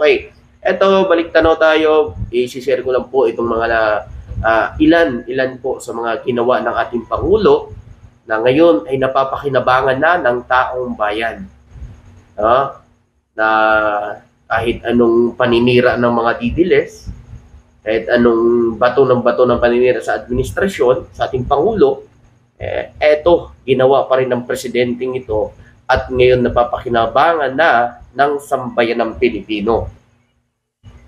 Okay. Eto, balik tanaw tayo. I-share ko lang po itong mga ilan po sa mga ginawa ng ating Pangulo na ngayon ay napapakinabangan na ng taong bayan. Na kahit anong paninira ng mga didiles, kahit anong bato ng paninira sa administrasyon, sa ating Pangulo, eto, ginawa pa rin ng presidenteng ito at ngayon napapakinabangan na ng sambayan ng Pilipino.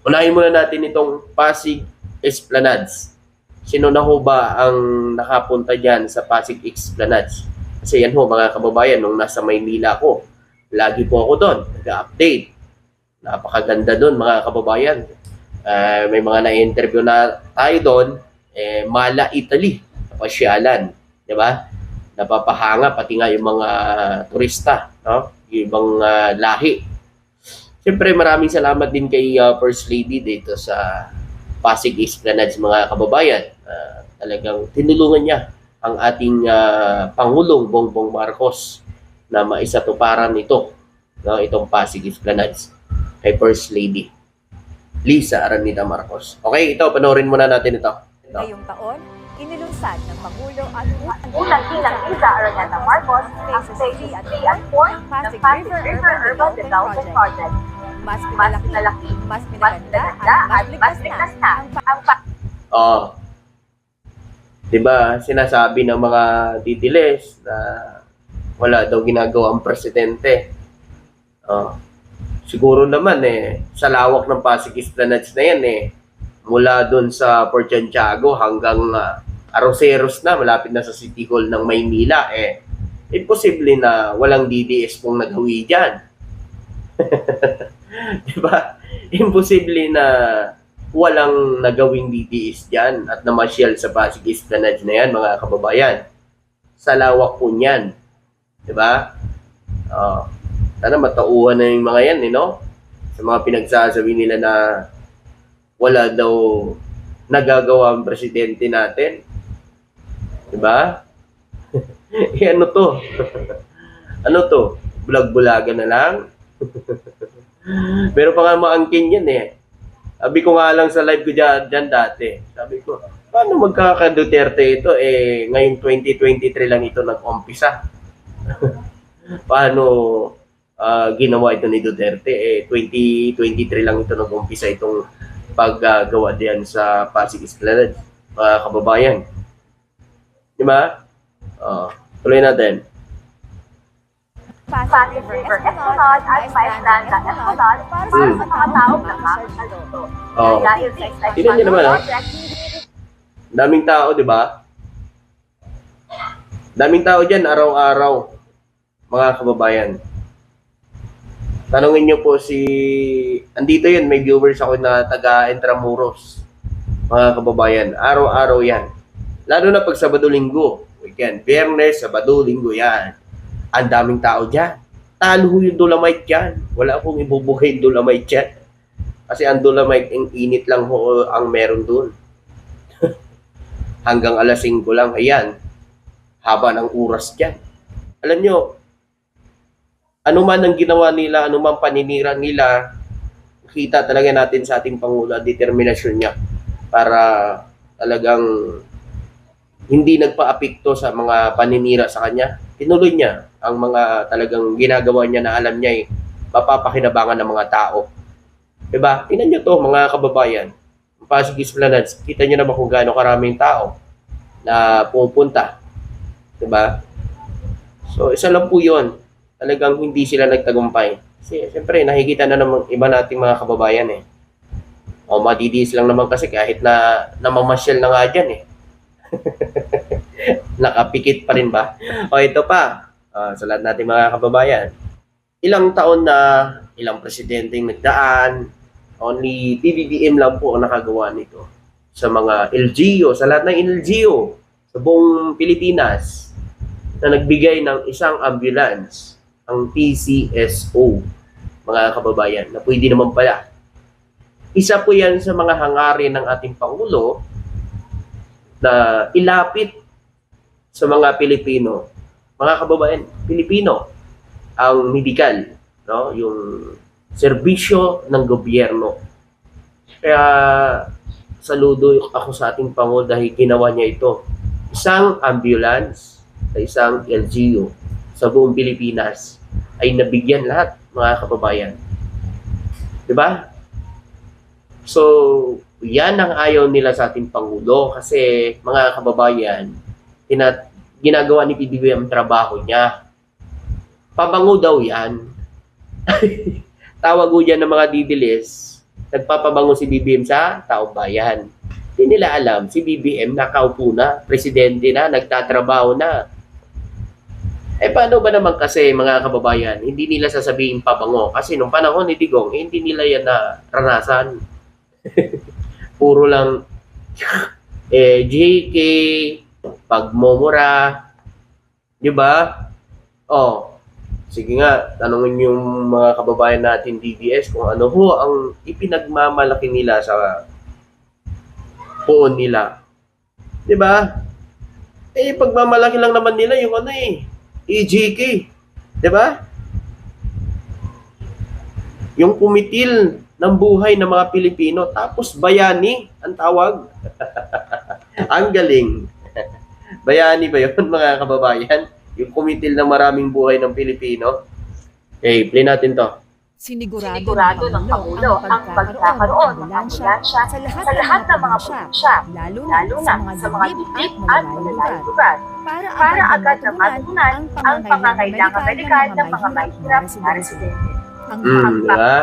Unahin muna natin itong Pasig Esplanades. Sino na ho ba ang nakapunta dyan sa Pasig Esplanades? Kasi yan ho mga kababayan, nung nasa Maynila ko, lagi po ako doon, nag-update. Napakaganda doon mga kababayan. May mga na-interview na tayo doon, Mala, Italy, pasyalan, di ba? Napapahanga pati nga yung mga turista, no? Yung ibang lahi. Siyempre maraming salamat din kay First Lady dito sa Pasig Esplanades mga kababayan. Talagang tinulungan niya ang ating Pangulong Bongbong Marcos na maisatuparan ito, no? Itong Pasig Esplanades kay First Lady Lisa Araneta Marcos. Okay, ito, panoorin muna natin ito. Ngayong taon, inilunsad ng Pangulo at unang Ginang Lisa Araneta Marcos ang Phase 3 at 4 ng Pasig River Urban Development Project. Mas pinalaki, mas pinaganda, at mas ligtas na ang diba, sinasabi ng mga didiles na wala daw ginagawa ang presidente. Siguro naman sa lawak ng Pasig Esplanades na yan mula doon sa Port Santiago hanggang Arroceros na, malapit na sa City Hall ng Maynila, imposible na walang DDS pong naghawi dyan. Diba? Imposible na walang nagawing DDS dyan at namasyal sa Pasig Esplanades na yan, mga kababayan. Sa lawak po niyan. Diba? Sana matauhan na yung mga yan, no? Sa mga pinagsasabi nila na wala daw nagagawa ang presidente natin. Diba? Ano to? Ano to? Bulag-bulagan na lang? Pero pa nga maangkin yan Sabi ko nga lang sa live ko dyan dati. Sabi ko, paano magkaka-Duterte ito? Ngayong 2023 lang ito nag-umpisa. Paano ginawa ito ni Duterte? 2023 lang ito nag-umpisa itong paggawa diyan sa Pasig Esplanades, mga kababayan. Diba? Tuloy natin. Pasig River Esplanade at Maestran ng Esplanade para sa mga taong nakakas dito. Dahil sa tingnan niyo naman daming tao, di ba? Daming tao dyan, araw-araw, mga kababayan. Tanungin niyo po andito yun, may viewers ako na taga Intramuros, mga kababayan. Araw-araw yan. Lalo na pag Sabado-Linggo, weekend, Biyernes, Sabado, Linggo yan. Ang daming tao dyan. Talo yung Dolomite dyan. Wala akong ibubuhay Dolomite dyan. Kasi ang Dolomite, ang init lang ho ang meron doon. Hanggang alas 5 lang. Ayan. Haba ng oras dyan. Alam nyo, ano man ang ginawa nila, ano man paninira nila, kita talaga natin sa ating Pangulo, determinasyon niya para talagang hindi nagpa-apekto sa mga paninira sa kanya. Tinuloy niya ang mga talagang ginagawa niya na alam niya mapapakinabangan ng mga tao. Diba? Tingnan niyo to mga kababayan. Pasig Esplanades, kita niyo naman kung gaano karaming tao na pupunta. Diba? So, isa lang po yun. Talagang hindi sila nagtagumpay. Kasi, siyempre, nakikita na naman iba nating mga kababayan madidis lang naman kasi kahit na namamasyal na nga dyan nakapikit pa rin ba? Ito pa. Sa lahat natin mga kababayan. Ilang taon na, ilang presidenteng nagdaan, only PBBM lang po ang nakagawa nito. Sa mga LGU, sa lahat ng LGU, sa buong Pilipinas, na nagbigay ng isang ambulance, ang PCSO, mga kababayan, na pwede naman pala. Isa po yan sa mga hangarin ng ating Pangulo na ilapit sa mga Pilipino, mga kababayan, Pilipino, ang medical, no? Yung serbisyo ng gobyerno. Kaya saludo ako sa ating Pangulo dahil ginawa niya ito. Isang ambulance sa isang LGU sa buong Pilipinas ay nabigyan lahat, mga kababayan. Diba? So, yan ang ayaw nila sa ating Pangulo kasi, mga kababayan, ginagawa ni PBBM ang trabaho niya. Pabango daw yan. Tawag ko dyan ng mga didilis, nagpapabango si BBM sa taong bayan. Hindi nila alam, si BBM nakaupo na, presidente na, nagtatrabaho na. Paano ba naman kasi, mga kababayan, hindi nila sasabihin pabango? Kasi nung panahon ni Digong, hindi nila yan naranasan. Puro lang JK, pagmumura, di ba? Sige nga, tanongin yung mga kababayan natin DDS kung ano ho ang ipinagmamalaki nila sa poon nila. Di ba? Pagmamalaki lang naman nila yung EJK. Di ba? Yung kumitil ng buhay ng mga Pilipino. Tapos bayani ang tawag. Ang galing. Bayani ba yun, mga kababayan? Yung kumitil ng maraming buhay ng Pilipino. Play natin to. Sinigurado ng Pangulo ang pagkakaroon ng ambulansya sa lahat ng mga probinsya, lalo na sa mga dibdib at malalayong lugar, para agad na matugunan ang pangangailangan medikal ng mga mahihirap na residente. Diba?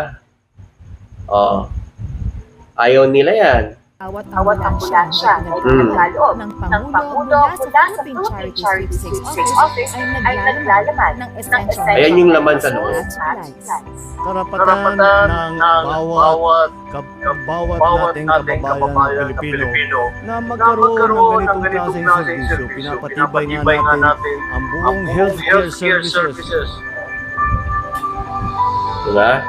Ayaw nila yan. Bawat ambulansya na ipinagkaloob ng Pangulo mula sa Philippine Charity Sweepstakes Office ay naglalaman ng essential Ayan yung laman sa loob. Karapatan ng bawat nating kababayan na Pilipino na magkaroon ng ganitong klaseng serbisyo. Pinapatibay nga natin ang buong healthcare services. Diba?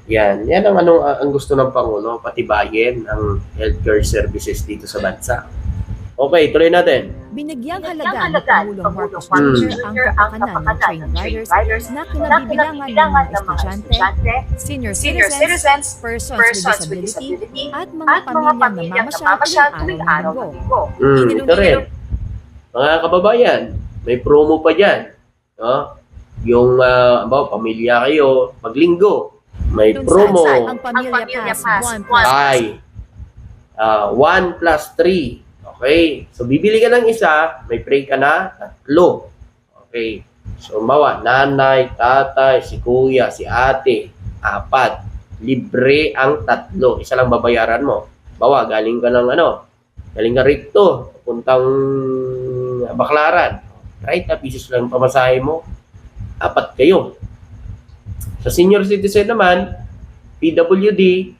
Yan ang ang gusto ng Pangulo, patibayin ang healthcare services dito sa bansa. Okay, tuloy natin. Binigyang halaga ng Pangulong Marcos Jr. ang kapakanan ng train riders na kinabibilangan ng mga estudyante, senior citizens, persons with disability, at mga pamilyang namamasyal tuwing araw ng linggo. Ito rin. Mga kababayan, may promo pa dyan. No? Yung pamilya kayo, maglinggo, may promo Ang Pamilya Pass 1+. ay 1 plus 3. Okay? So, bibili ka ng isa, may pray ka na 3. Okay? So, nanay, tatay, si kuya, si ate, 4. Libre ang 3. Isa lang babayaran mo. Galing ka galing ka rito, puntang Baclaran. 30 pesos lang pamasahe mo. 4 kayo. Sa senior citizen naman, PWD,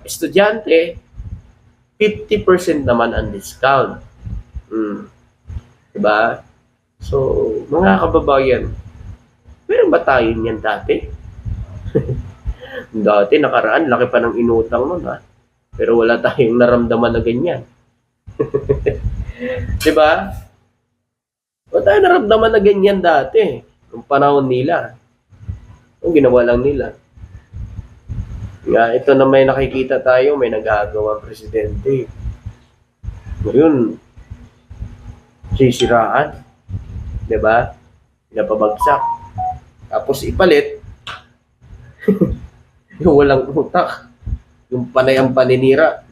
estudyante, 50% naman ang discount. Diba? So, mga kababayan, meron ba tayo niyan dati? Dati, nakaraan, laki pa ng inutang nun, ha? Pero wala tayong naramdaman na ganyan. Diba? Wala tayong naramdaman na ganyan dati. Nung panahon nila. Ang ginawa lang nila. Ito na may nakikita tayo, may nagagawa ang presidente. Ngayon, sisiraan. Diba? Pinapabagsak. Tapos ipalit. Yung walang utak. Yung panay ang paninira.